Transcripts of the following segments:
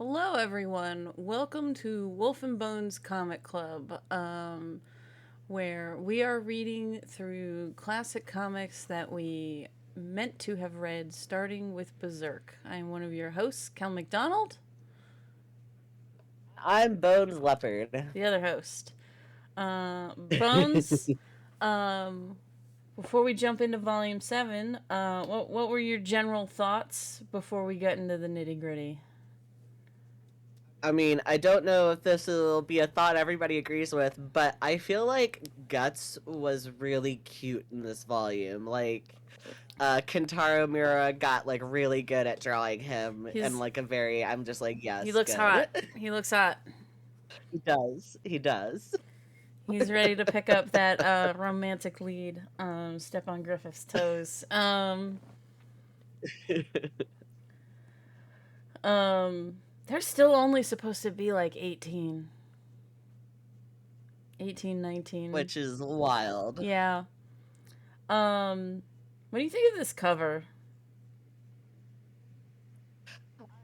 Hello, everyone. Welcome to Wolf and Bones Comic Club, where we are reading through classic comics that we meant to have read, starting with Berserk. I'm one of your hosts, Cal McDonald, I'm Bones Leopard. the other host. Bones, um, before we jump into Volume 7, what were your general thoughts before we got into the nitty gritty? I mean, I don't know if this will be a thought everybody agrees with, but I feel like Guts was really cute in this volume. Kentaro Miura got really good at drawing him, and He's I'm just like, he yes, looks hot. good. He looks hot. He does. He does. He's ready to pick up that romantic lead, step on Griffith's toes. They're still only supposed to be like 18, 18, 19. Which is wild. Yeah. What do you think of this cover?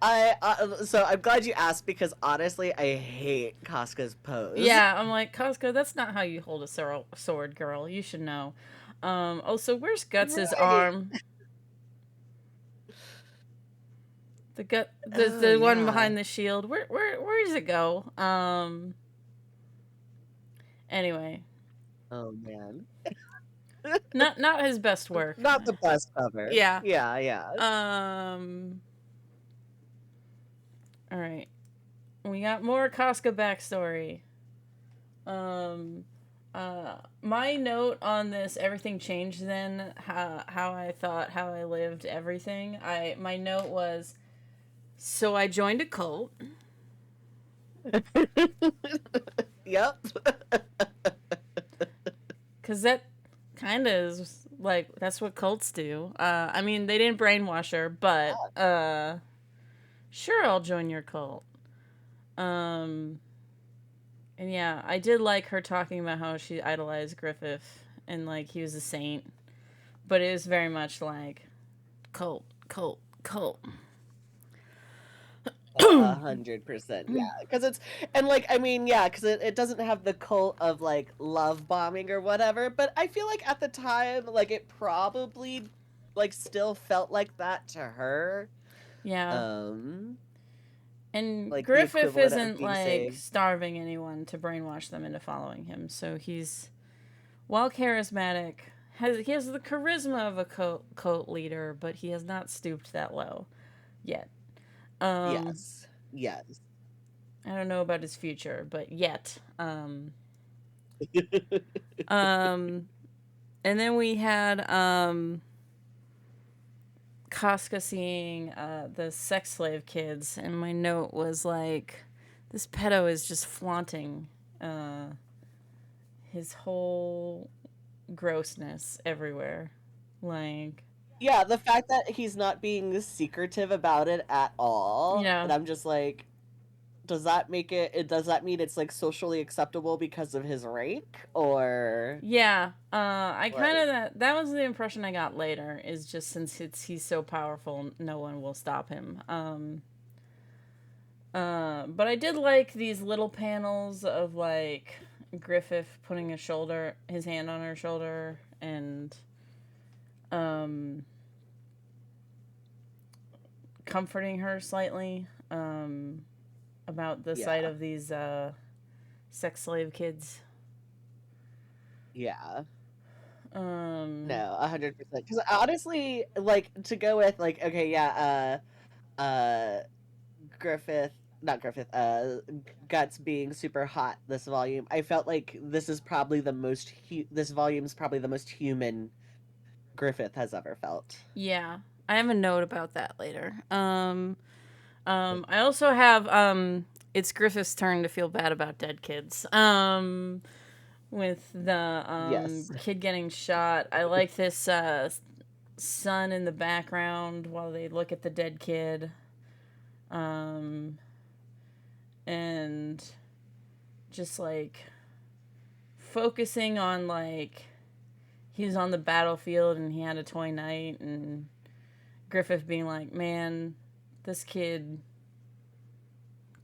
So I'm glad you asked because honestly, I hate Casca's pose. Yeah, I'm like, Costco, that's not how you hold a sword, girl. You should know. Also, where's Guts's Right. arm? The Oh the one yeah. behind the shield. Where does it go? Anyway, Oh man. not his best work. Not the best cover. Yeah. Yeah, yeah. Um. All right. We got more Casca backstory. Um. My note on this, everything changed then. How I thought, how I lived, everything. My note was, so I joined a cult. Yep. Cause that kind of is like that's what cults do. I mean, they didn't brainwash her, but sure, I'll join your cult. Um, and yeah, I did like her talking about how she idolized Griffith and like he was a saint, but it was very much like cult, cult, cult. 100%. Yeah. Because it's, and I mean, yeah, because it doesn't have the cult of love bombing or whatever, but I feel like at the time, it probably still felt like that to her. Yeah, Um, and the Griffith equivalent of isn't being like saved. starving anyone to brainwash them into following him. So he's while charismatic, he has the charisma of a cult leader, but he has not stooped that low yet. Um, Yes. Yes. I don't know about his future, but yet. Um, and then we had Casca seeing the sex slave kids, and my note was like, this pedo is just flaunting uh, his whole grossness everywhere. Like, Yeah, the fact that he's not being secretive about it at all, yeah, and I'm just like, does that mean it's socially acceptable because of his rank, or yeah. I kind like of that was the impression I got later. Is just since he's so powerful, no one will stop him. But I did like these little panels of like Griffith putting his hand on her shoulder, and um, comforting her slightly about the sight yeah, of these sex slave kids. yeah. Um, No, 100%. Because honestly, to go with okay, yeah, Griffith, not Griffith, Guts being super hot this volume. I felt like this volume's probably the most human Griffith has ever felt. yeah, I have a note about that later. I also have it's Griffith's turn to feel bad about dead kids. With the Yes. kid getting shot, I like this son in the background while they look at the dead kid. Um, and just like focusing on like he was on the battlefield and he had a toy night, and Griffith being like, man, this kid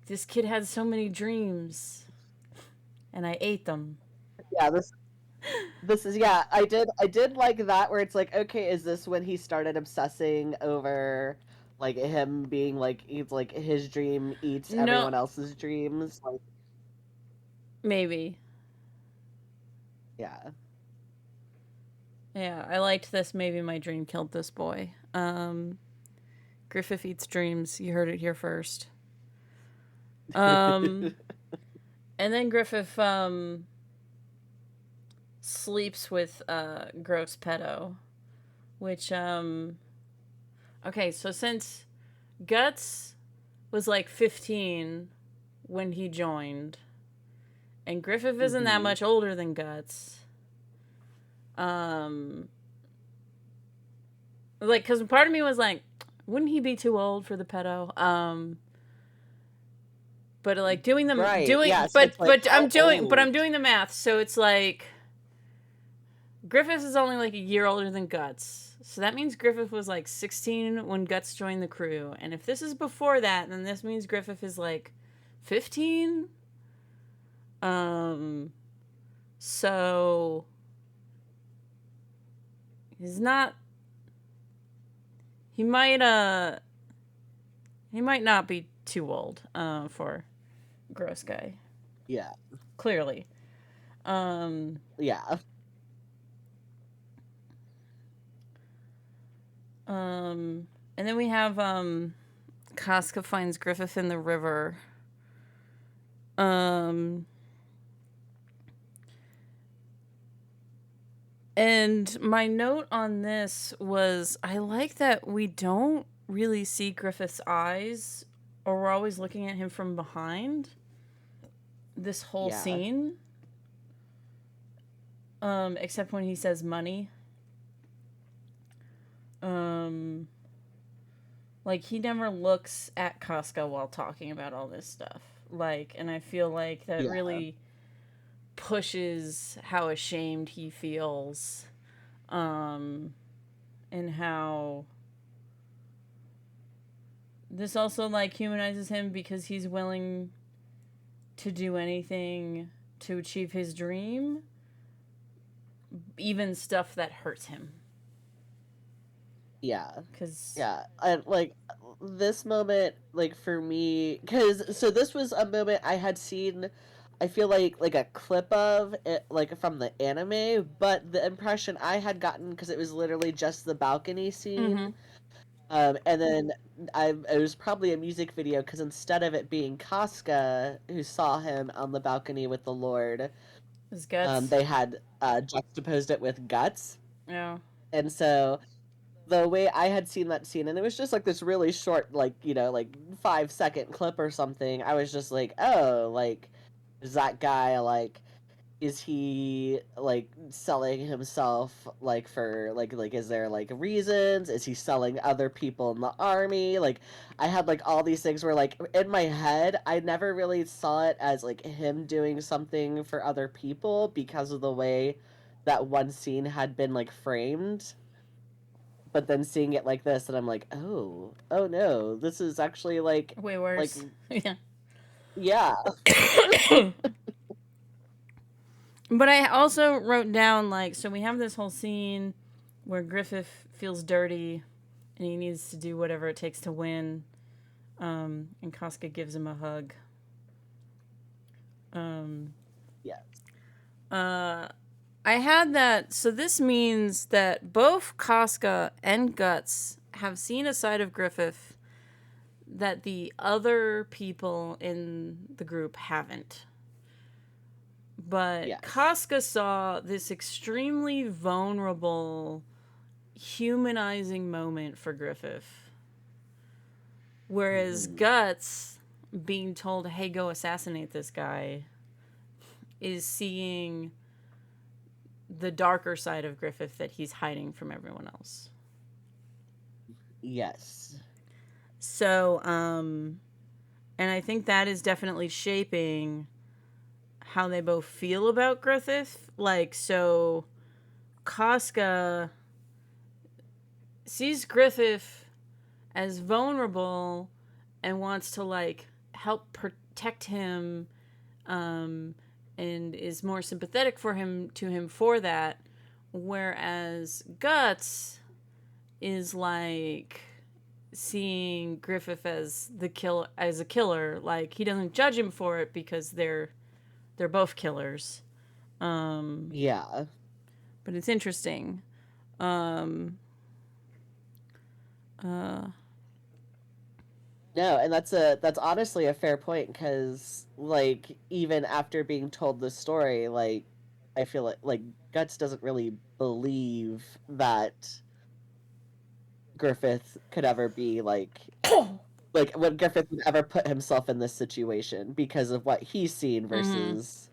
this kid had so many dreams, and I ate them. Yeah, this is yeah, I did like that where it's like, okay, is this when he started obsessing over like him being like he's like his dream eats No, everyone else's dreams? Like maybe. yeah. Yeah, I liked this. Maybe my dream killed this boy. Griffith eats dreams. You heard it here first. Um, and then Griffith sleeps with gross pedo, which okay, so since Guts was like 15 when he joined, and Griffith isn't that Mhm. much older than Guts. Um, like, because part of me was like, wouldn't he be too old for the pedo? But like Right. Yeah, so it's like how I'm old? doing the math, so it's like Griffith is only like a year older than Guts. So that means Griffith was like 16 when Guts joined the crew. And if this is before that, then this means Griffith is like 15. Um so he's not he might not be too old for gross guy. Yeah. Clearly. Um Yeah. and then we have Casca finds Griffith in the river. Um And my note on this was I like that we don't really see Griffith's eyes, or we're always looking at him from behind this whole Yeah. scene. Except when he says money. Um, like he never looks at Casca while talking about all this stuff. Like, and I feel like that Yeah. really pushes how ashamed he feels. And how this also like humanizes him because he's willing to do anything to achieve his dream, even stuff that hurts him. Yeah. Because Yeah. And like this moment like for me cuz so this was a moment I had seen I feel like a clip of it like from the anime, but the impression I had gotten cuz it was literally just the balcony mm-hmm. scene. And then it was probably a music video because instead of it being Casca who saw him on the balcony with the Lord, His guts. they had juxtaposed it with Guts. Yeah. And so the way I had seen that scene, and it was just like this really short, like, like 5-second clip or something, I was just like, oh, like, is that guy, like, is he like selling himself like for like is there like reasons, is he selling other people in the army, like I had like all these things where like in my head I never really saw it as like him doing something for other people because of the way that one scene had been like framed, but then seeing it like this and I'm like, oh no, this is actually Way like worse. Yeah. yeah. But I also wrote down, like, so we have this whole scene where Griffith feels dirty and he needs to do whatever it takes to win. And Casca gives him a hug. Um, Yeah. I had that. So this means that both Casca and Guts have seen a side of Griffith that the other people in the group haven't. But Yes. Casca saw this extremely vulnerable, humanizing moment for Griffith. Whereas Mhm. Guts, being told, hey, go assassinate this guy, is seeing the darker side of Griffith that he's hiding from everyone else. Yes. So, and I think that is definitely shaping how they both feel about Griffith. Like, so Casca sees Griffith as vulnerable and wants to, like, help protect him, um, and is more sympathetic to him for that, whereas Guts is like seeing Griffith as a killer. Like, he doesn't judge him for it because they're both killers. Um, Yeah. but it's interesting. Um, uh, No, and that's honestly a fair point because like even after being told the story, like I feel like Guts doesn't really believe that Griffith could ever be like when Griffith would ever put himself in this situation because of what he's seen mm-hmm. versus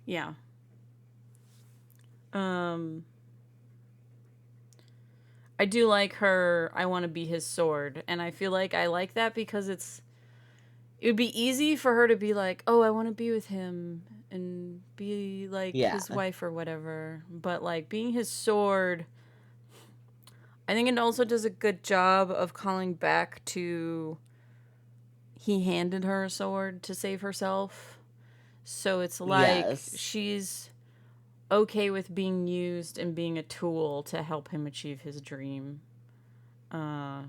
Yeah. Um, I do like her. I want to be his sword, and I feel like I like that because it would be easy for her to be like, "Oh, I want to be with him and be like yeah. his wife or whatever." But like being his sword, I think it also does a good job of calling back to he handed her a sword to save herself. So it's like Yes. she's okay with being used and being a tool to help him achieve his dream. Uh,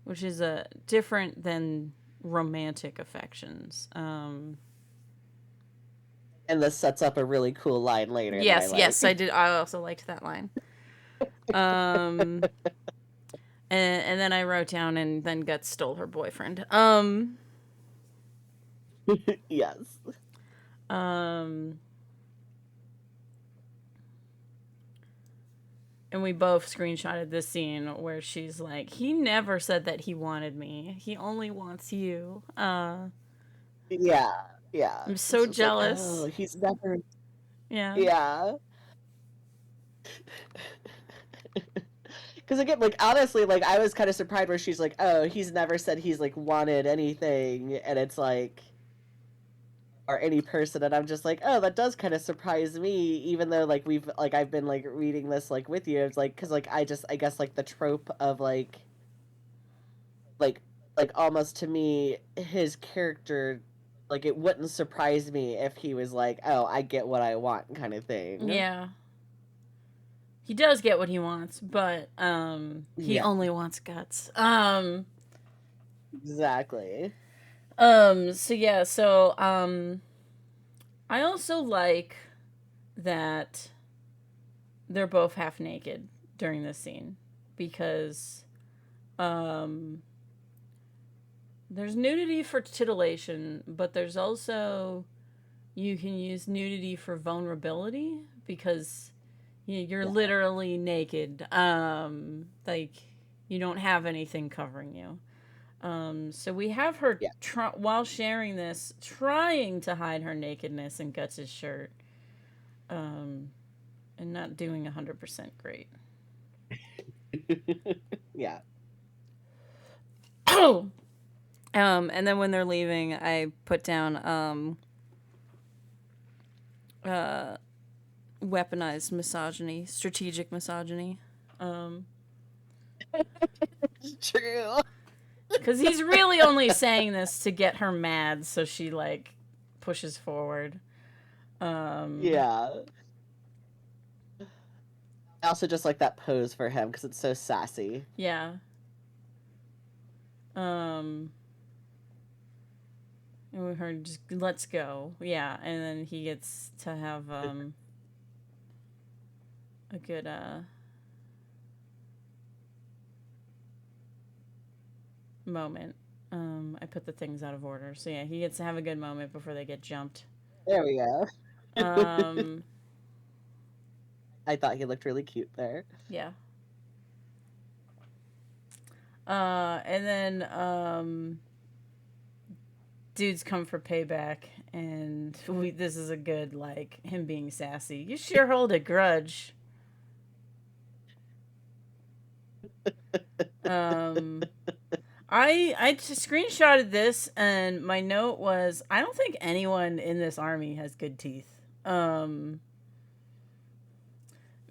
which is different than romantic affections. And this sets up a really cool line later that I Yes, I like. did. I also liked that line. Um, and then I wrote down, and then Guts stole her boyfriend. Yes. Um, and we both screenshotted this scene where she's like, "He never said that he wanted me. He only wants you." Yeah. Yeah. I'm It's so just like, oh, jealous. he's never Yeah. yeah. Because again, like honestly, like I was kind of surprised where she's like, "Oh, he's never said he's like wanted anything," and it's like, or any person, and I'm just like, "Oh, that does kind of surprise me," even though like I've been like reading this like with you. It's like because like I guess like the trope of like like almost to me his character like it wouldn't surprise me if he was like, "Oh, I get what I want," kind of thing. Yeah. He does get what he wants, but he Yeah, only wants Guts. exactly. So yeah, so I also like that they're both half naked during this scene because um there's nudity for titillation, but there's also you can use nudity for vulnerability because you're Yeah. literally naked. Like you don't have anything covering you. So we have her Yeah. while sharing this, trying to hide her nakedness in Guts' shirt, um, and not doing 100% great. Yeah. Oh, and then when they're leaving, I put down uh, weaponized misogyny, strategic misogyny. Um, True. because he's really only saying this to get her mad, so she like pushes forward. Um, Yeah. I also just like that pose for him because it's so sassy. yeah. Um, and we heard just let's go, yeah, and then he gets to have a good moment. I put the things out of order, so yeah, he gets to have a good moment before they get jumped. There we go. Um, I thought he looked really cute there. yeah. And then dudes come for payback, and this is a good like him being sassy. You sure hold a grudge. Um, I just screenshotted this, and my note was, I don't think anyone in this army has good teeth.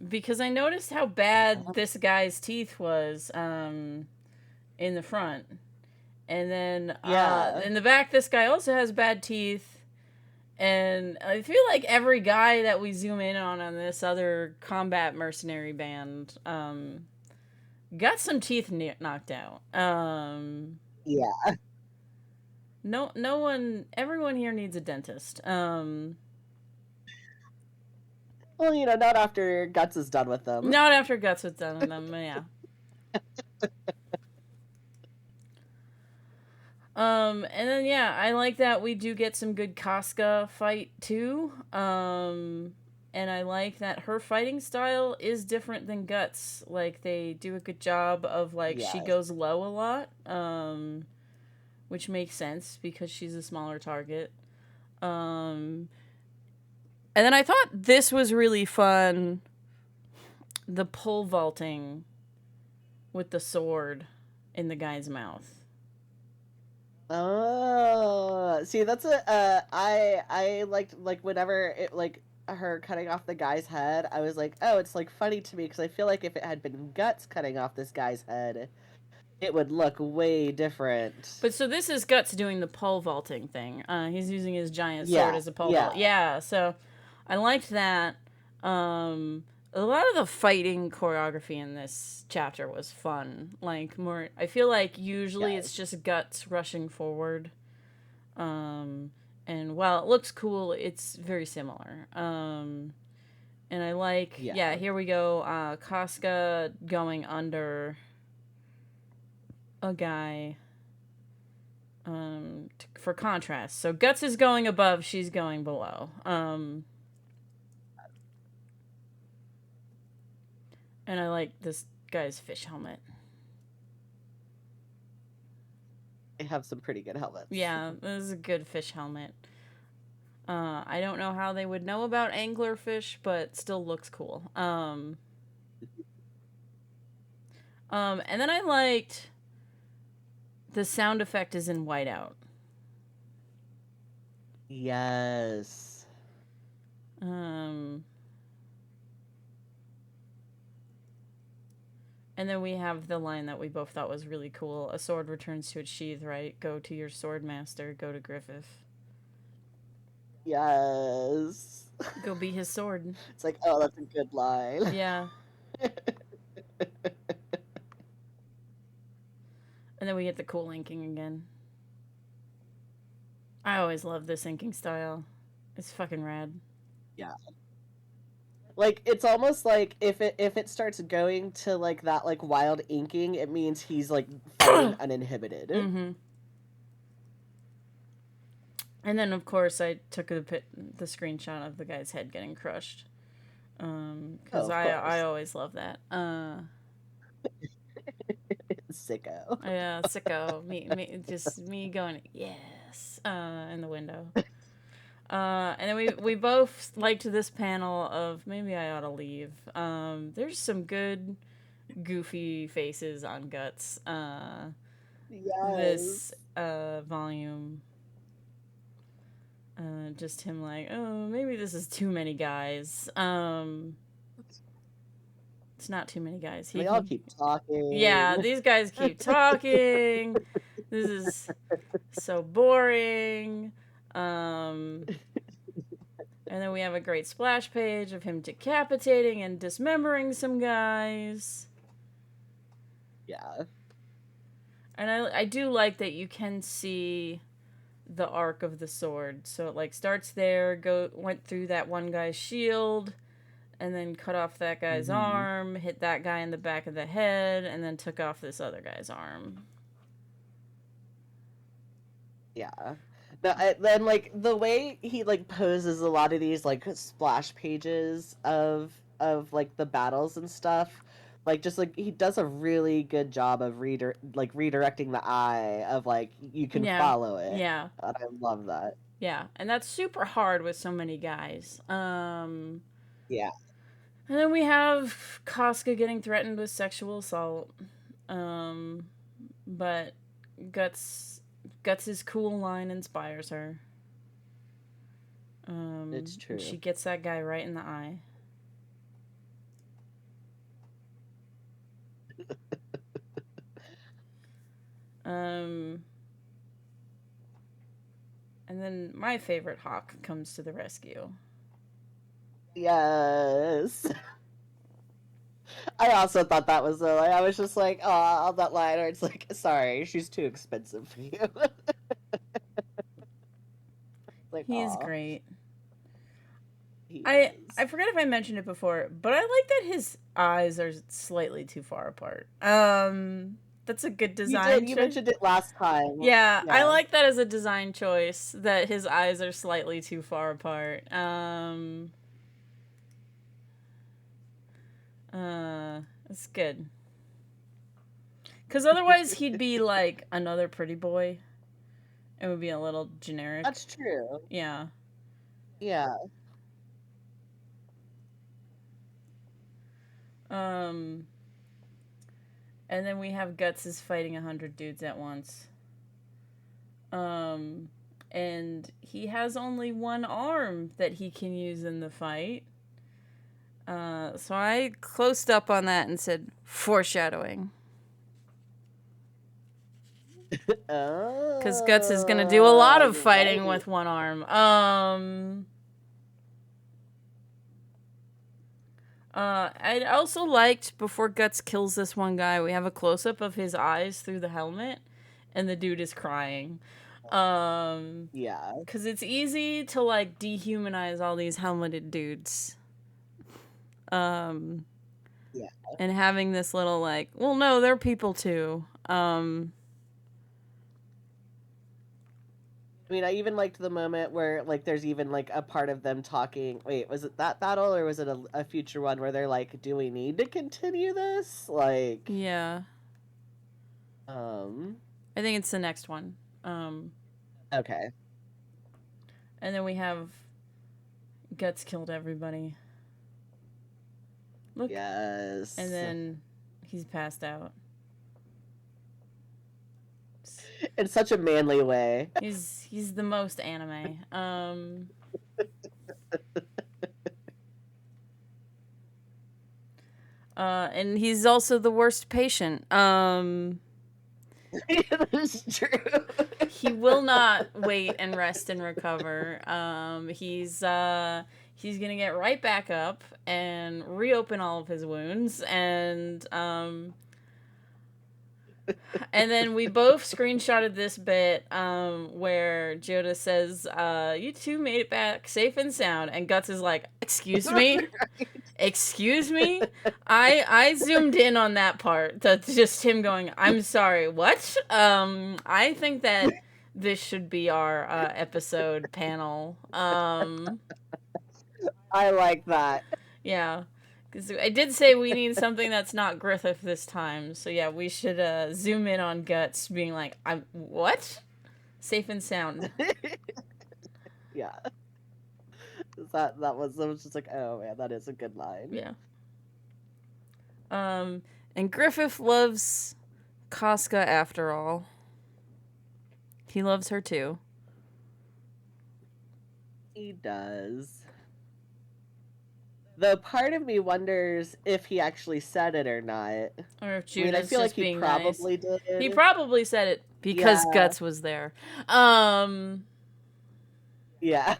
because I noticed how bad this guy's teeth was in the front. And then Yeah. in the back, this guy also has bad teeth. And I feel like every guy that we zoom in on this other combat mercenary band got some teeth knocked out. Yeah. No one, everyone here needs a dentist. Well, not after Guts is done with them. Not after Guts was done with them, yeah. And then yeah, I like that we do get some good Casca fight too. And I like that her fighting style is different than Guts. Like they do a good job of like she Yes. goes low a lot, which makes sense because she's a smaller target. And then I thought this was really fun. The pole vaulting with the sword in the guy's mouth. Oh, see, that's I liked like whenever it like her cutting off the guy's head, I was like, oh, it's like funny to me because I feel like if it had been Guts cutting off this guy's head, it would look way different. But so this is Guts doing the pole vaulting thing. He's using his giant sword Yeah, as a pole yeah, vault. Yeah, so I liked that. A lot of the fighting choreography in this chapter was fun. Like more, I feel like usually yeah, it's just Guts rushing forward. And while it looks cool, it's very similar. And I like, yeah, yeah, here we go. Casca going under a guy for contrast. So Guts is going above, she's going below. And I like this guy's fish helmet. they have some pretty good helmets. Yeah, this is a good fish helmet. I don't know how they would know about anglerfish, but still looks cool. And then I liked the sound effect is in whiteout. Yes. Um, and then we have the line that we both thought was really cool. A sword returns to its sheath, right? Go to your sword master. Go to Griffith. Yes. Go be his sword. It's like, oh, that's a good line. Yeah. And then we get the cool inking again. I always love this inking style. It's fucking rad. Yeah. Like it's almost like if it starts going to like that like wild inking, it means he's like fighting uninhibited. Mm-hmm. And then of course I took the screenshot of the guy's head getting crushed. Because I always love that. Sicko. Yeah, sicko. Just me going yes in the window. And then we both liked this panel of maybe I ought to leave. There's some good goofy faces on Guts. Yes. This volume. Just him like, oh, maybe this is too many guys. It's not too many guys. They all keep talking. Yeah, these guys keep talking. This is so boring. And then we have a great splash page of him decapitating and dismembering some guys. Yeah. And I do like that you can see the arc of the sword. So it like starts there, went through that one guy's shield, and then cut off that guy's arm, hit that guy in the back of the head, and then took off this other guy's arm. Yeah. Then like the way he like poses a lot of these like splash pages of like the battles and stuff, like just like he does a really good job of redirecting the eye of like you can follow it. Yeah. And I love that. Yeah, and that's super hard with so many guys. Yeah. And then we have Casca getting threatened with sexual assault. But Guts' cool line inspires her. It's true. She gets that guy right in the eye. Um, and then my favorite Hawk comes to the rescue. Yes. I also thought that was like I was just like, oh, on that line where it's like, sorry, she's too expensive for you. Like, He is aw, great. he I is. forget if I mentioned it before, but I like that his eyes are slightly too far apart. That's a good You design did. You choice. mentioned it last time. Yeah, I Yeah. like that as a design choice that his eyes are slightly too far apart. It's good. Cuz otherwise he'd be like another pretty boy. It would be a little generic. That's true. Yeah. Yeah. Um and then we have Guts is fighting 100 dudes at once. Um and he has only one arm that he can use in the fight. So I closed up on that and said foreshadowing. Because Guts is going to do a lot of You're fighting right. with one arm. I also liked before Guts kills this one guy, we have a close up of his eyes through the helmet, and the dude is crying. Yeah. Because it's easy to like dehumanize all these helmeted dudes. Um, Yeah. and having this little like, well, no, they're people too. I mean, I even liked the moment where, like, there's even, like, a part of them talking. Wait, was it that battle or was it a future one where they're like, do we need to continue this? Like, Yeah. um, I think it's the next one. Um, okay. and then we have Guts killed everybody. Look. Yes. And then he's passed out. In such a manly way. He's the most anime. And he's also the worst patient. That is true. He will not wait and rest and recover. He's gonna get right back up and reopen all of his wounds, and then we both screenshotted this bit where Joda says, "You two made it back safe and sound," and Guts is like, "Excuse me." Excuse me? I zoomed in on that part. That's just him going, I'm sorry, what? I think that this should be our episode panel. I like that. Yeah. Because I did say we need something that's not Griffith this time. So yeah, we should zoom in on Guts being like, I'm what? Safe and sound. Yeah. I was just like, oh man, that is a good line. Yeah. And Griffith loves Casca after all. He loves her too. He does. Though part of me wonders if he actually said it or not. Or if I mean, I Judas feel like just he being probably nice. did. He probably said it because Yeah. Guts was there. Yeah.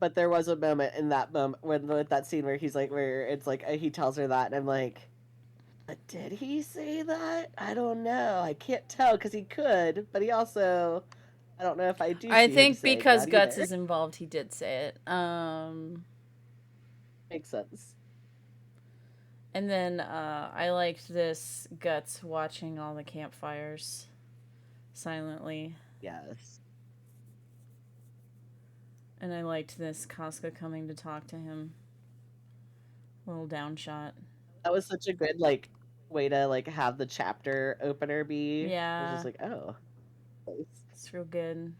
But there was a moment in that moment when with that scene where he's like, where it's like he tells her that, and I'm like, but did he say that? I don't know. I can't tell because he could, but he also, I don't know if I do. I See him think saying because that Guts either. is involved, he did say it. Makes sense. And then I liked this Guts watching all the campfires silently. Yes. And I liked this Casca coming to talk to him. Little down shot. That was such a good like way to like have the chapter opener be. I was Yeah. just like, oh, nice. It's real good.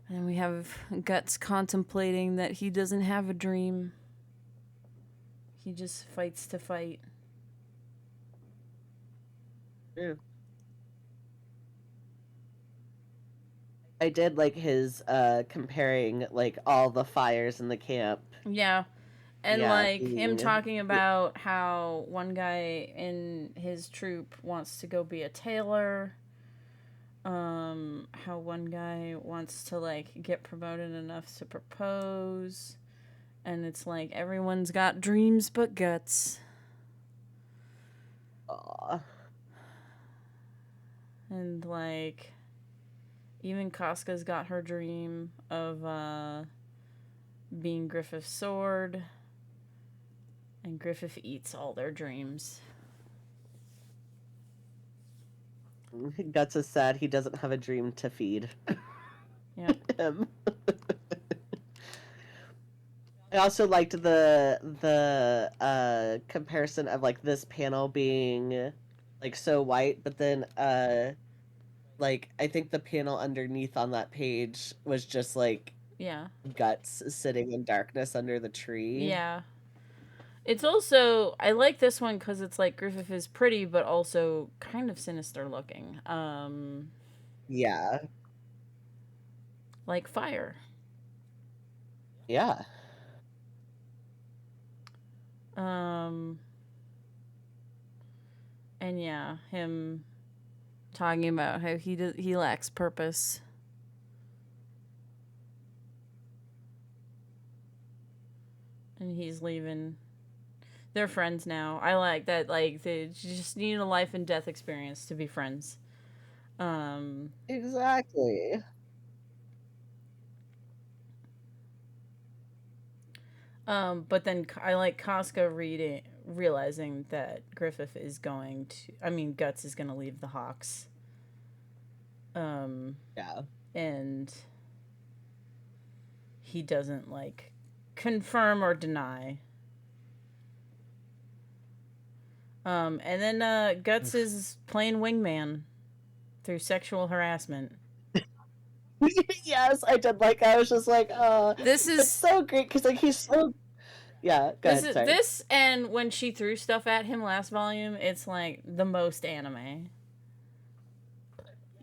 And we have Guts contemplating that he doesn't have a dream. He just fights to fight. Yeah. I did like his comparing like all the fires in the camp. Yeah. And Yeah, like him being talking about how one guy in his troop wants to go be a tailor. How one guy wants to like get promoted enough to propose. And it's like everyone's got dreams but guts. aw. And like even Casca's got her dream of being Griffith's sword. And Griffith eats all their dreams. Guts is sad he doesn't have a dream to feed Yeah. him. I also liked the comparison of like this panel being like so white, but then like I think the panel underneath on that page was just like Yeah. Guts sitting in darkness under the tree. Yeah. It's also I like this one because it's like Griffith is pretty but also kind of sinister looking. Yeah. Like fire. Yeah. Um, and yeah, him talking about how he lacks purpose. And he's leaving. They're friends now. I like that. Like they just need a life and death experience to be friends. Um, Exactly. but then I like Casca realizing that Griffith is going to. I mean, Guts is going to leave the Hawks. Yeah. And he doesn't like confirm or deny. And then Guts is playing wingman through sexual harassment. Yes, I did like I was just like, This it's is so great because like he's so yeah, go this ahead, is sorry. this and when she threw stuff at him last volume, it's like the most anime.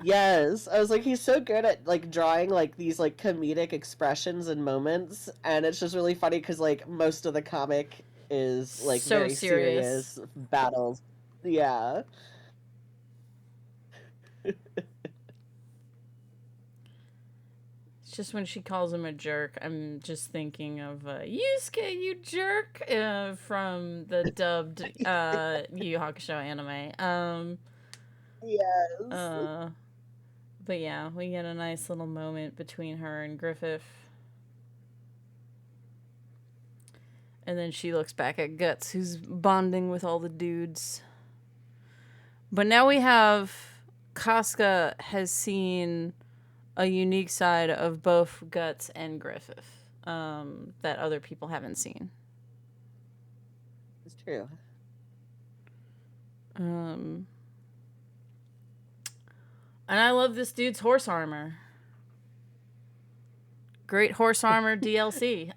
Yes. I was like he's so good at like drawing like these like comedic expressions and moments and it's just really funny cuz like most of the comic is like So very serious. serious battles. Yeah. It's just when she calls him a jerk, I'm just thinking of Yusuke, you jerk, from the dubbed Yu Yu Hakusho anime. Yes. Uh, but yeah, we get a nice little moment between her and Griffith. And then she looks back at Guts, who's bonding with all the dudes. But now we have Casca has seen a unique side of both Guts and Griffith that other people haven't seen. It's true. And I love this dude's horse armor. Great horse armor DLC.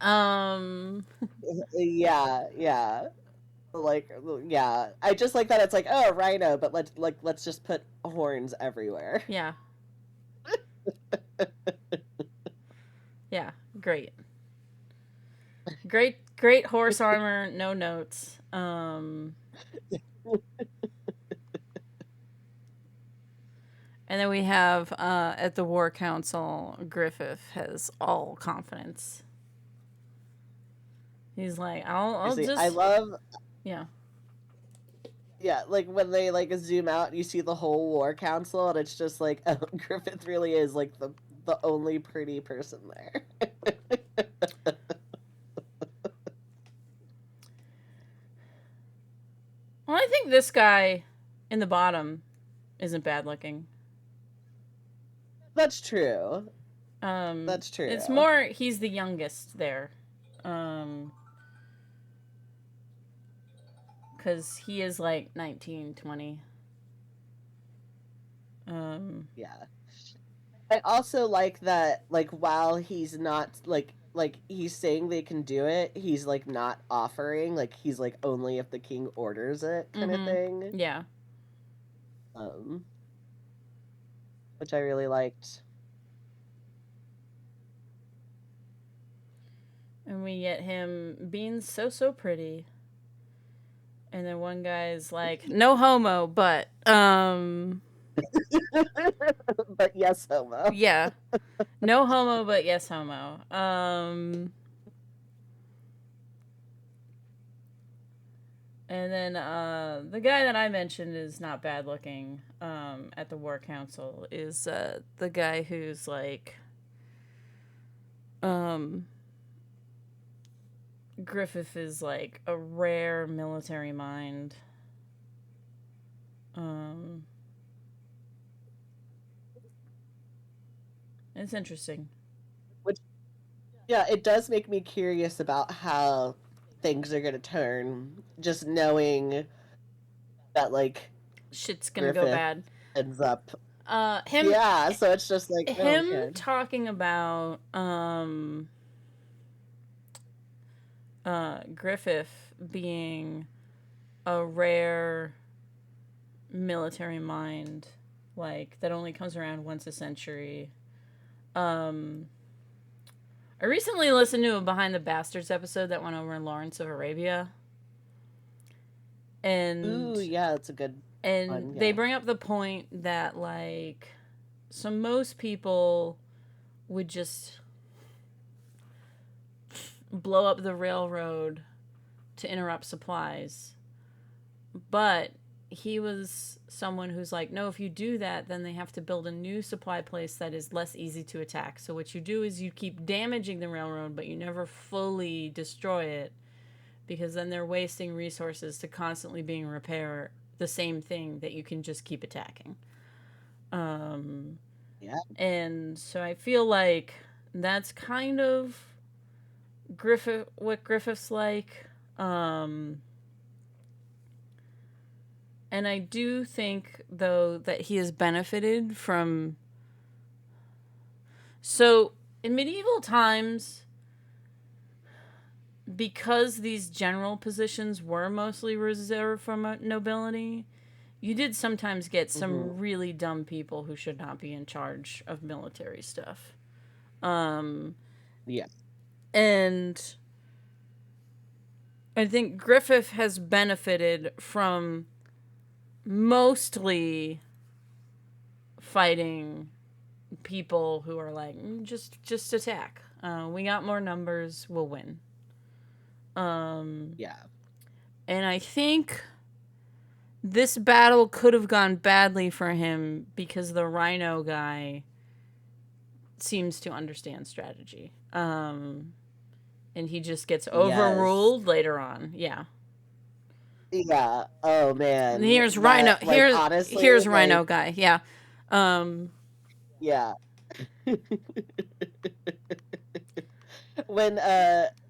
Yeah, yeah. Like yeah. I just like that it's like, oh, rhino, but let's just put horns everywhere. Yeah. Yeah, great. Great horse armor, no notes. And then we have at the War Council, Griffith has all confidence. He's like, I'll See, just I love yeah. yeah, like when they like zoom out, you see the whole war council, and it's just like oh, Griffith really is like the only pretty person there. Well, I think this guy in the bottom isn't bad looking. That's true. That's true. It's more he's the youngest there. Um, because he is like 19, 20. Yeah. I also like that like while he's not like he's saying they can do it, he's like not offering, like he's like only if the king orders it kind of thing. Yeah. Um which I really liked. And we get him being so pretty. And then one guy's like, no homo, but, But yes, homo. yeah. No homo, but yes, homo. And then the guy that I mentioned is not bad looking at the War Council is the guy who's like um, Griffith is like a rare military mind. Um, it's interesting. Which, yeah, it does make me curious about how things are gonna turn. Just knowing that, like, Shit's gonna go Griffith bad. ends up. Him Yeah, so it's just like, oh him man. talking about Griffith being a rare military mind, like that only comes around once a century. Um, I recently listened to a Behind the Bastards episode that went over Lawrence of Arabia, Ooh, and yeah, it's a good one. they Yeah. bring up the point that like, so most people would just blow up the railroad to interrupt supplies, but he was someone who's like, no, if you do that, then they have to build a new supply place that is less easy to attack. So what you do is you keep damaging the railroad, but you never fully destroy it, because then they're wasting resources to constantly being repair the same thing that you can just keep attacking. Um, Yeah. and so I feel like that's kind of what Griffith's like. Um, And I do think, though, that he has benefited from. So, in medieval times, because these general positions were mostly reserved for nobility, you did sometimes get Mm-hmm. some really dumb people who should not be in charge of military stuff. Um, Yeah. and I think Griffith has benefited from mostly fighting people who are like, just attack. We got more numbers, we'll win. Um, Yeah. and I think this battle could have gone badly for him because the Rhino guy seems to understand strategy. And he just gets Yes. overruled later on. Yeah. Yeah. Oh And man. here's Rhino. That, like, honestly, Here's like, Rhino guy. Yeah. Um, yeah. when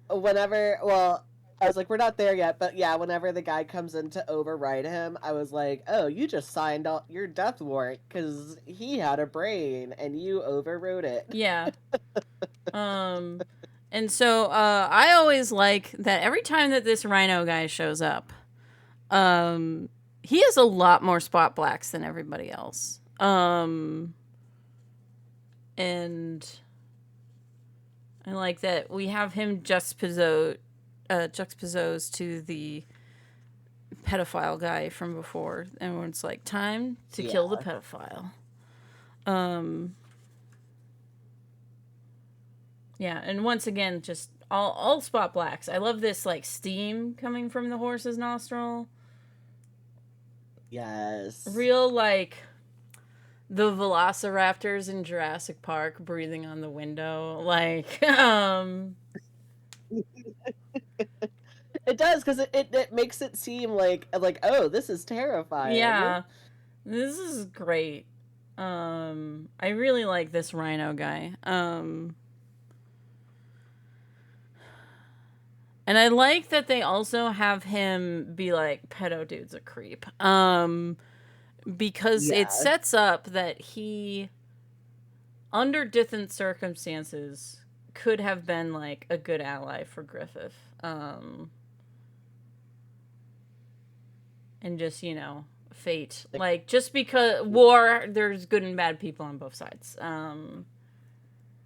whenever, well, I was like, we're not there yet, but yeah, whenever the guy comes in to override him, I was like, oh, you just signed your death warrant because he had a brain and you overrode it. yeah. Um, and so I always like that every time that this Rhino guy shows up, he has a lot more spot blacks than everybody else. And I like that we have him juxtaposed to the pedophile guy from before, and when it's like time to kill the Yeah. pedophile. Yeah, and once again, just all spot blacks. I love this like steam coming from the horse's nostril. Yes. Real like the velociraptors in Jurassic Park breathing on the window. Like, It does because it makes it seem like, oh, this is terrifying. yeah, this is great. I really like this Rhino guy. And I like that they also have him be like, pedo dude's a creep. Because it Yeah. sets up that he, under different circumstances, could have been like a good ally for Griffith. And just, fate. Like, just because war, there's good and bad people on both sides.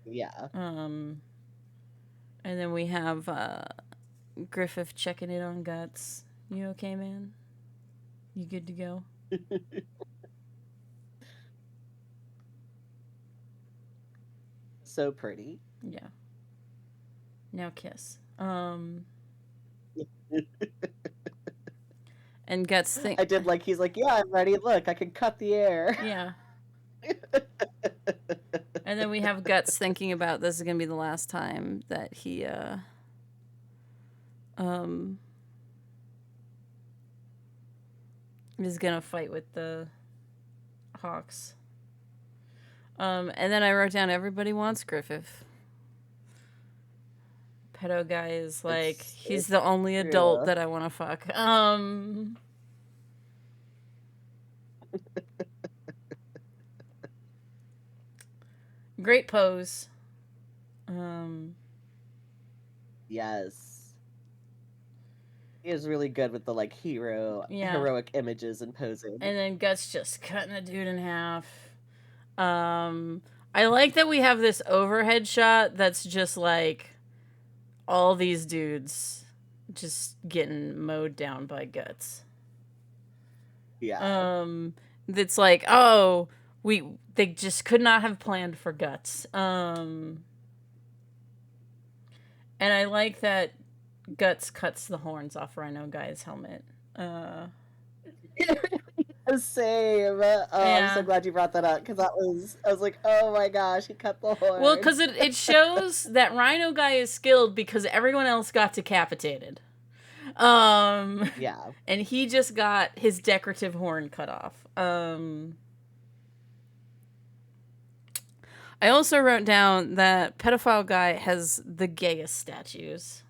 Yeah. And then we have Griffith checking in on Guts. You okay, man? You good to go? So pretty. Yeah. Now kiss. And Guts think. I did like he's like, yeah, I'm ready. Look, I can cut the air. Yeah. And then we have Guts thinking about this is gonna be the last time that he is gonna fight with the Hawks. And then I wrote down everybody wants Griffith. Pedo guy is like he's the only adult that I want to fuck. Great pose. Yes. He is really good with the like heroic images and posing. And then Guts just cutting a dude in half. I like that we have this overhead shot that's just like all these dudes just getting mowed down by Guts. Yeah. It's like, oh, they just could not have planned for Guts. And I like that Guts cuts the horns off Rhino Guy's helmet. Same. I'm so glad you brought that up because I was like, oh my gosh, he cut the horn. Well, because it shows that Rhino Guy is skilled because everyone else got decapitated. Yeah. And he just got his decorative horn cut off. I also wrote down that Pedophile Guy has the gayest statues.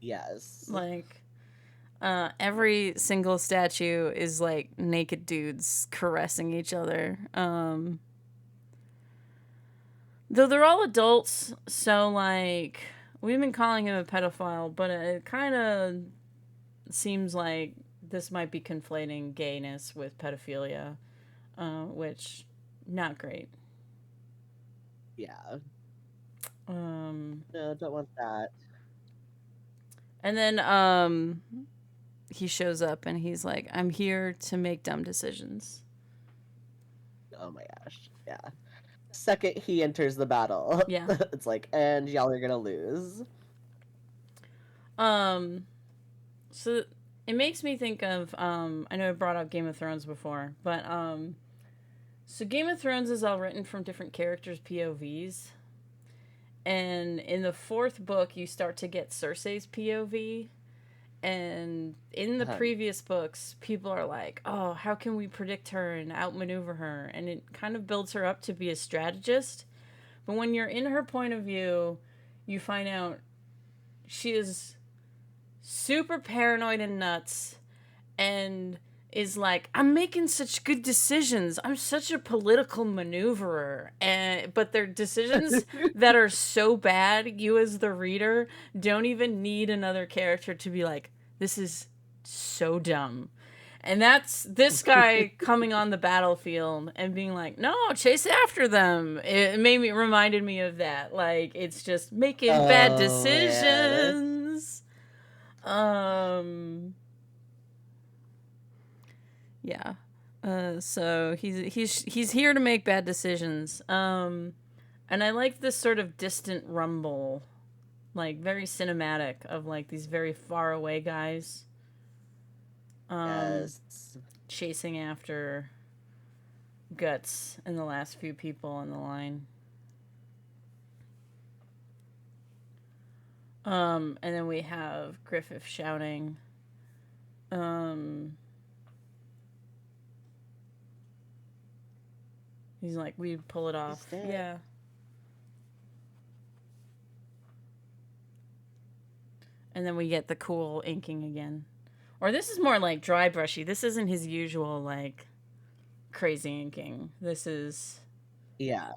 Yes. Like, every single statue is like naked dudes caressing each other. Though they're all adults, so like we've been calling him a pedophile, but it kind of seems like this might be conflating gayness with pedophilia, which not great. Yeah. No, don't want that. And then he shows up and he's like, I'm here to make dumb decisions. Oh my gosh. Yeah. Second he enters the battle. Yeah. It's like, and y'all are gonna lose. So it makes me think of I know I brought up Game of Thrones before, but so Game of Thrones is all written from different characters' POVs. And in the 4th book you start to get Cersei's POV. And in the previous books, people are like, oh, how can we predict her and outmaneuver her? And it kind of builds her up to be a strategist. But when you're in her point of view, you find out she is super paranoid and nuts and is like, I'm making such good decisions. I'm such a political maneuverer. But they're decisions that are so bad, you as the reader don't even need another character to be like, this is so dumb. And that's this guy coming on the battlefield and being like, no, chase after them. It reminded me of that. Like, it's just making bad decisions. Yeah. So he's here to make bad decisions. And I like this sort of distant rumble, like very cinematic of like these very far away guys. Chasing after Guts and the last few people in the line. And then we have Griffith shouting. He's like, we pull it off. Yeah. And then we get the cool inking again. Or this is more like dry brushy. This isn't his usual, like, crazy inking. This is... Yeah.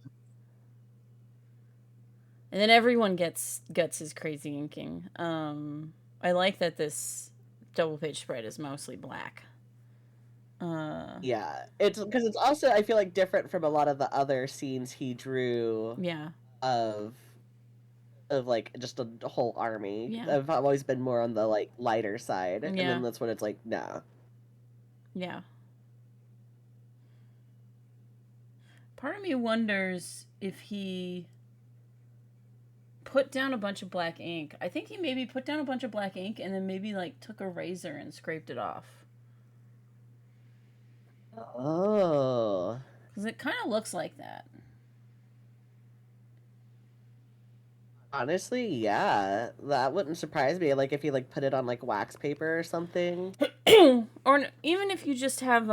And then everyone gets his crazy inking. I like that this double page spread is mostly black. Yeah, it's because it's also, I feel like, different from a lot of the other scenes he drew. Yeah. Of of like just a whole army. Yeah. I've always been more on the like lighter side, and Yeah. then that's when it's like, nah. Yeah. Part of me wonders if he put down a bunch of black ink. I think he maybe put down a bunch of black ink and then maybe like took a razor and scraped it off. Oh. Because it kind of looks like that. Honestly, yeah. That wouldn't surprise me. Like if you like put it on like wax paper or something. Or even if you just have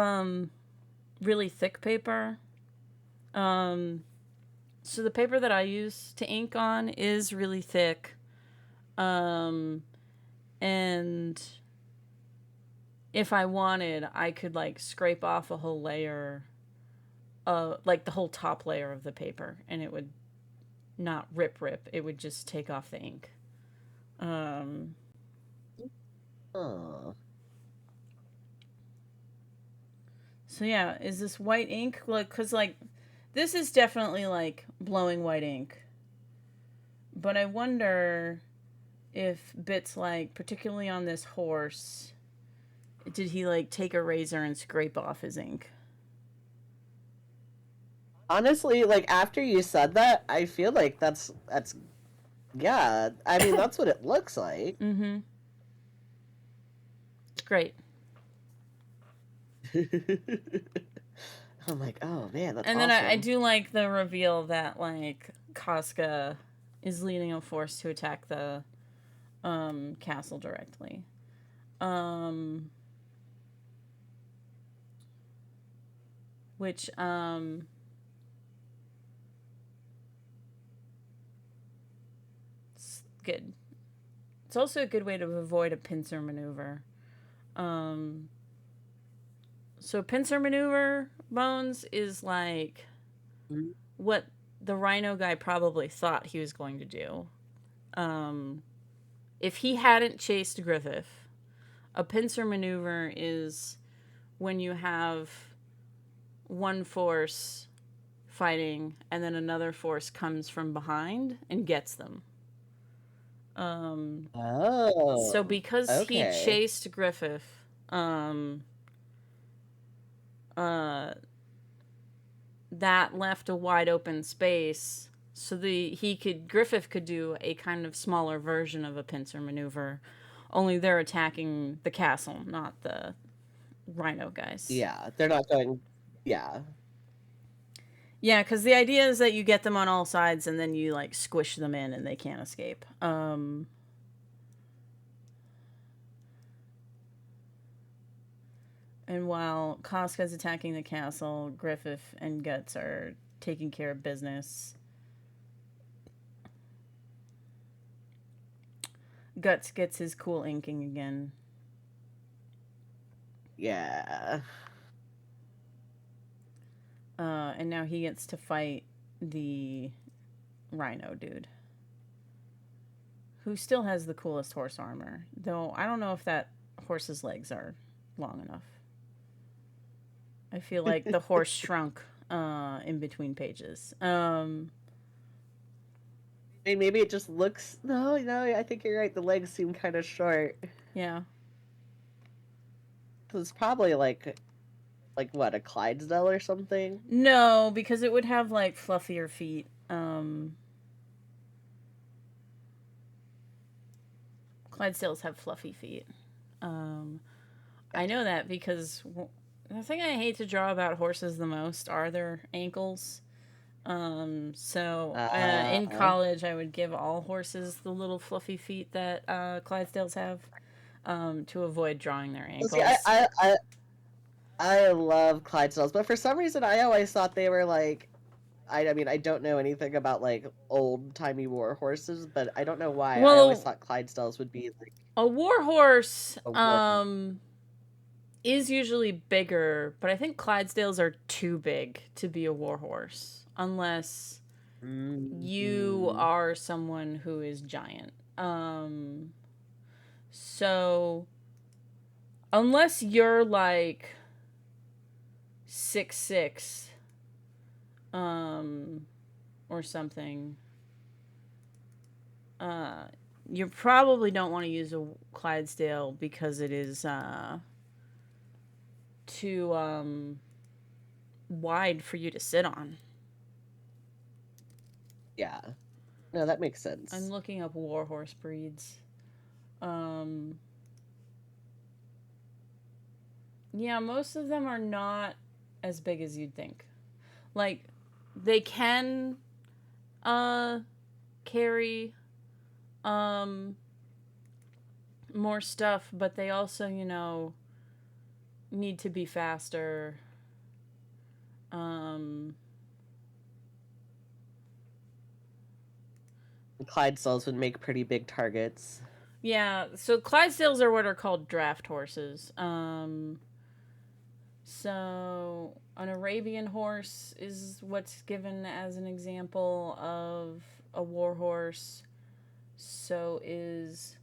really thick paper. So the paper that I use to ink on is really thick. And if I wanted, I could like scrape off a whole layer, like the whole top layer of the paper, and it would not rip. It would just take off the ink. Oh. So yeah, is this white ink? Like, cause like, this is definitely like blowing white ink. But I wonder if bits like, particularly on this horse, did he like take a razor and scrape off his ink? Honestly, like after you said that, I feel like that's yeah. I mean, that's what it looks like. Mm-hmm. Great. I'm like, oh man, that's And then awesome. I do like the reveal that like Casca is leading a force to attack the castle directly. Which it's good. It's also a good way to avoid a pincer maneuver. So pincer maneuver, Bones, is like what the rhino guy probably thought he was going to do. If he hadn't chased Griffith, a pincer maneuver is when you have one force fighting and then another force comes from behind and gets them. So Oh, because he okay. chased Griffith, uh, that left a wide open space so Griffith could do a kind of smaller version of a pincer maneuver, only they're attacking the castle, not the rhino guys. Yeah, they're not going. Yeah. Yeah, because the idea is that you get them on all sides and then you like squish them in and they can't escape. And while Casca's attacking the castle, Griffith and Guts are taking care of business. Guts gets his cool inking again. Yeah. And now he gets to fight the rhino dude, who still has the coolest horse armor. Though I don't know if that horse's legs are long enough. I feel like the horse shrunk in between pages. Maybe it just looks. No, no, I think you're right. The legs seem kind of short. Yeah. It's probably like what, a Clydesdale or something? No, because it would have like fluffier feet. Clydesdales have fluffy feet. I know that because the thing I hate to draw about horses the most are their ankles. In college, I would give all horses the little fluffy feet that Clydesdales have to avoid drawing their ankles. See, I love Clydesdales, but for some reason I always thought they were like. I mean, I don't know anything about like old timey war horses, but I don't know why. I always thought Clydesdales would be like a war horse. a war Is usually bigger, but I think Clydesdales are too big to be a war horse unless you are someone who is giant. So unless you're like 6'6", or something, Uh, you probably don't want to use a Clydesdale because it is too wide for you to sit on. Yeah. No, that makes I'm sense. looking up warhorse breeds. Um, yeah, most of them are not as big as you'd think. Like, they can uh, carry um, more stuff, but they also, need to be faster. Um, Clydesdales would make pretty big targets. yeah, so Clydesdales are what are called draft horses. So an Arabian horse is what's given as an example of a war horse. So is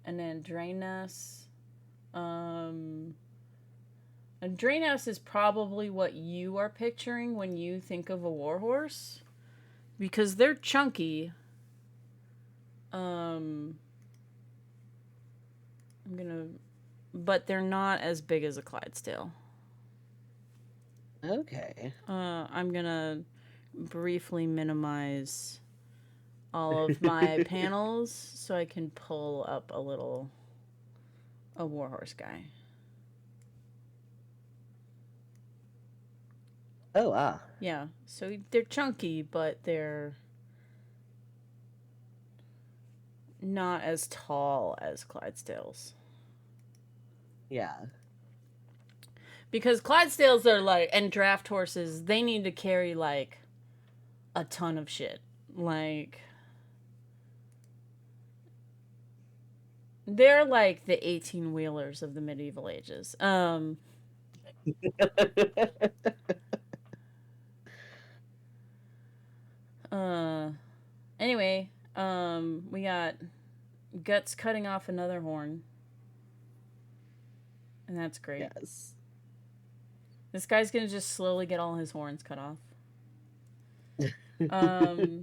an Andrenas. Um, Andrenas is probably what you are picturing when you think of a war horse because they're chunky. Um, I'm gonna, but they're not as big as a Clydesdale. Okay. I'm gonna briefly minimize all of my panels so I can pull up a warhorse guy. Oh, ah. Yeah, so they're chunky, but they're not as tall as Clydesdales. Yeah. Because Clydesdales are like, and draft horses, they need to carry like a ton of shit. Like, they're like the 18 wheelers of the medieval ages. Uh, anyway, we got Guts cutting off another horn. And that's great. Yes. This guy's gonna just slowly get all his horns cut off. Um,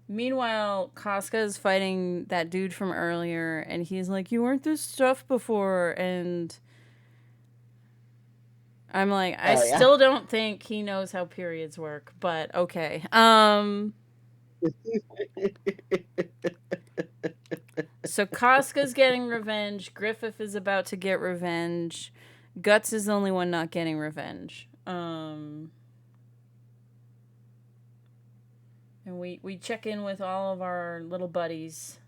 Meanwhile, Casca is fighting that dude from earlier, and he's like, "You weren't this tough before," and I'm like, I Oh, yeah. still don't think he knows how periods work, but okay. So Casca's getting revenge. Griffith is about to get revenge. Guts is the only one not getting revenge. And we check in with all of our little buddies.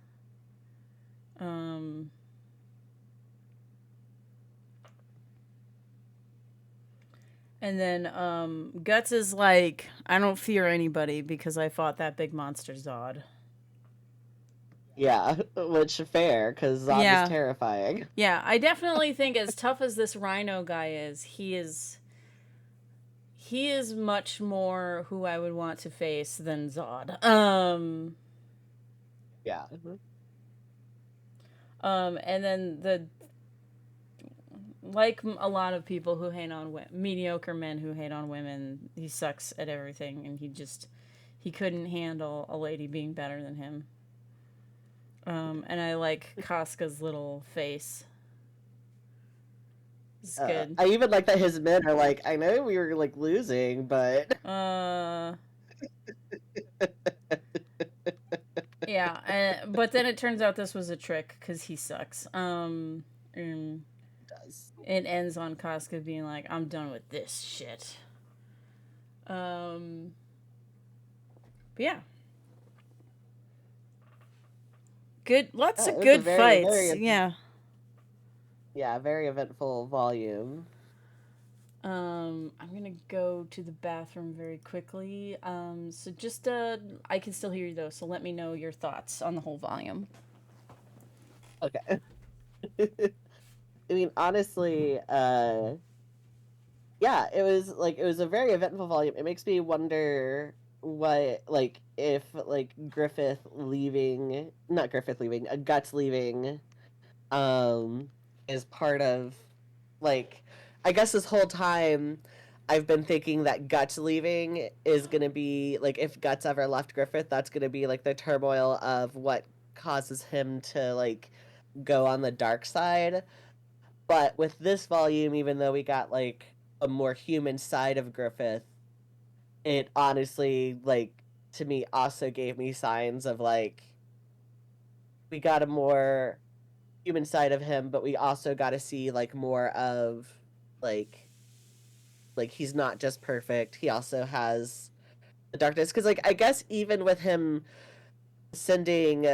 And then Guts is like, I don't fear anybody because I fought that big monster Zod. Yeah, which fair, because Zod is Yeah. terrifying. Yeah, I definitely think as tough as this Rhino guy is, he is much more who I would want to face than Zod. Yeah. And then like a lot of people who hate on mediocre men who hate on women, he sucks at everything, and he couldn't handle a lady being better than him. And I like Casca's little face. It's good. I even like that his men are like, I know we were like losing, but yeah, but then it turns out this was a trick because he sucks. It does. ends on Casca being like, "I'm done with this shit." But yeah, good. Lots of good fights. Yeah. Yeah, very eventful volume. I'm gonna go to the bathroom very quickly. So just I can still hear you though. So let me know your thoughts on the whole volume. Okay. I mean, honestly, yeah, it was a very eventful volume. It makes me wonder what if Griffith leaving, not Griffith leaving, Guts leaving, is part of I guess this whole time I've been thinking that Guts leaving is gonna be if Guts ever left Griffith, that's gonna be the turmoil of what causes him to like go on the dark side. But with this volume, even though we got like a more human side of Griffith, it honestly like to me also gave me signs of like we got a more human side of him, but we also got to see like more of like he's not just perfect. He also has the darkness because like I guess even with him sending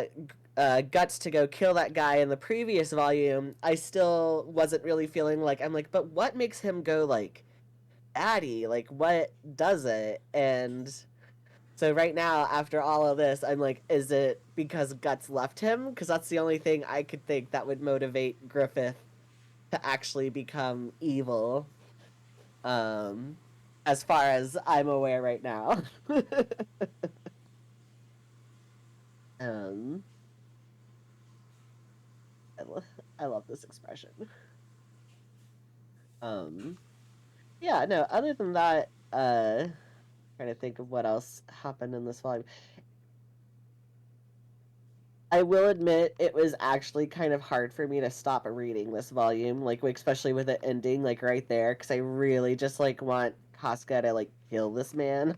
Guts to go kill that guy in the previous volume, I still wasn't really feeling like I'm like, but what makes him go like Addy? Like what does it? And so right now, after all of this, I'm like, is it because Guts left him? Because that's the only thing I could think that would motivate Griffith to actually become evil. Um, as far as I'm aware right now. um, I love this expression. Um, yeah, no. Other than that, trying to think of what else happened in this volume. I will admit it was actually kind of hard for me to stop reading this volume, like especially with it ending like right there, because I really just like want Casca to like kill this man.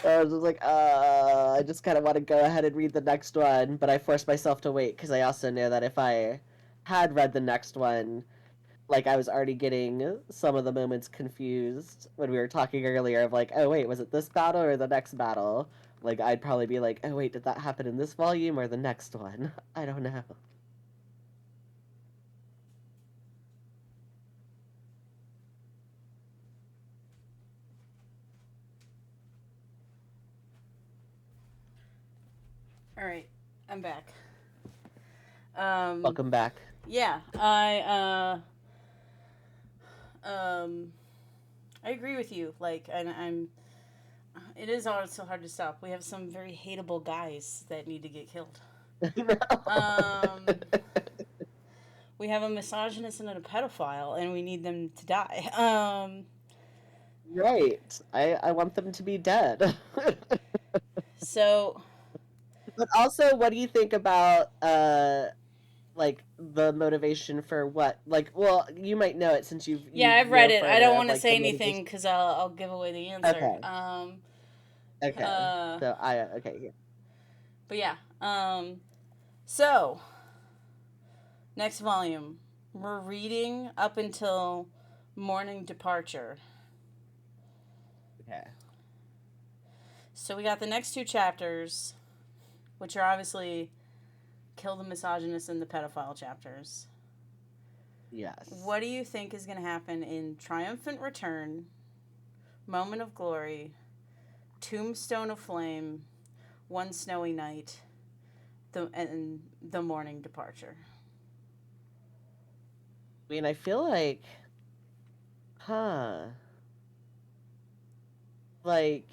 I was just like, I just kind of want to go ahead and read the next one, but I forced myself to wait because I also know that if I had read the next one, like I was already getting some of the moments confused when we were talking earlier of like, oh wait, was it this battle or the next battle? Like I'd probably be like, oh wait, did that happen in this volume or the next one? I don't know. All right, I'm back. Welcome back. Yeah, I agree with you. Like, and I'm. It is also hard to stop. We have some very hateable guys that need to get killed. Um, we have a misogynist and a pedophile, and we need them to die. Right. I want them to be dead. So But also, what do you think about like the motivation for what? Like, well, you might know it since yeah, you I've read know it. I further don't of want to like say the anything motivation. because I'll give away the answer. Okay. Okay. Uh, So I okay. Yeah. but yeah. So next volume, we're reading up until morning departure. Okay. So we got the next two chapters, which are obviously kill the misogynist and the pedophile chapters. Yes. What do you think is going to happen in Triumphant Return, Moment of Glory, Tombstone of Flame, One Snowy Night, and the Morning Departure? I mean, I feel like, huh? Like,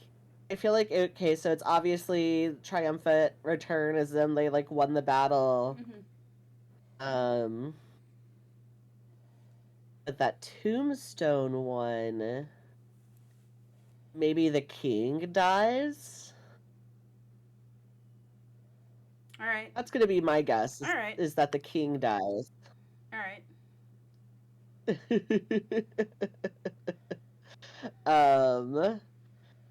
I feel like okay. So it's obviously triumphant return as them they like won the battle. Mm-hmm. Um, but that tombstone one, maybe the king dies. All right. That's gonna be my guess. All right. Is that the king dies? All right. um,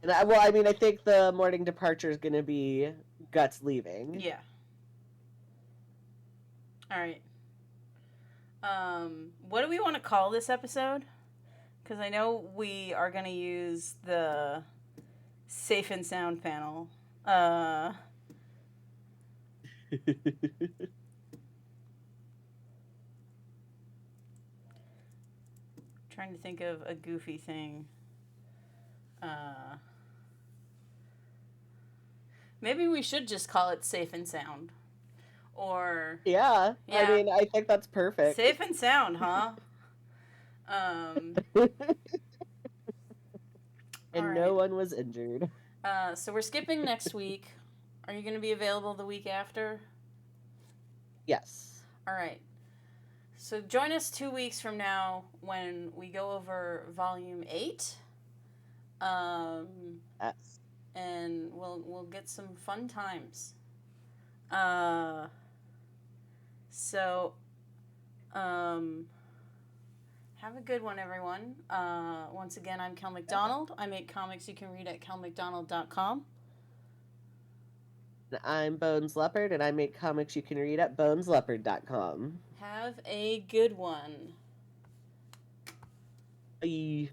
and well, I mean, I think the morning departure is gonna be Guts leaving. Yeah. All right. What do we want to call this episode? Because I know we are going to use the safe and sound panel. Trying to think of a goofy thing. Maybe we should just call it safe and sound. Or Yeah, I yeah, mean, I think that's perfect. safe and sound, huh? All And right. no one was injured. So we're skipping next week. Are you going to be available the week after? Yes. All right. So join us 2 weeks from now when we go over volume 8. Yes. And we'll get some fun times. Uh, so, um, have a good one, everyone. Once again, I'm Kel McDonald. I make comics you can read at kelmcdonald.com. I'm Bones Leopard, and I make comics you can read at bonesleopard.com. Have a good one. Bye.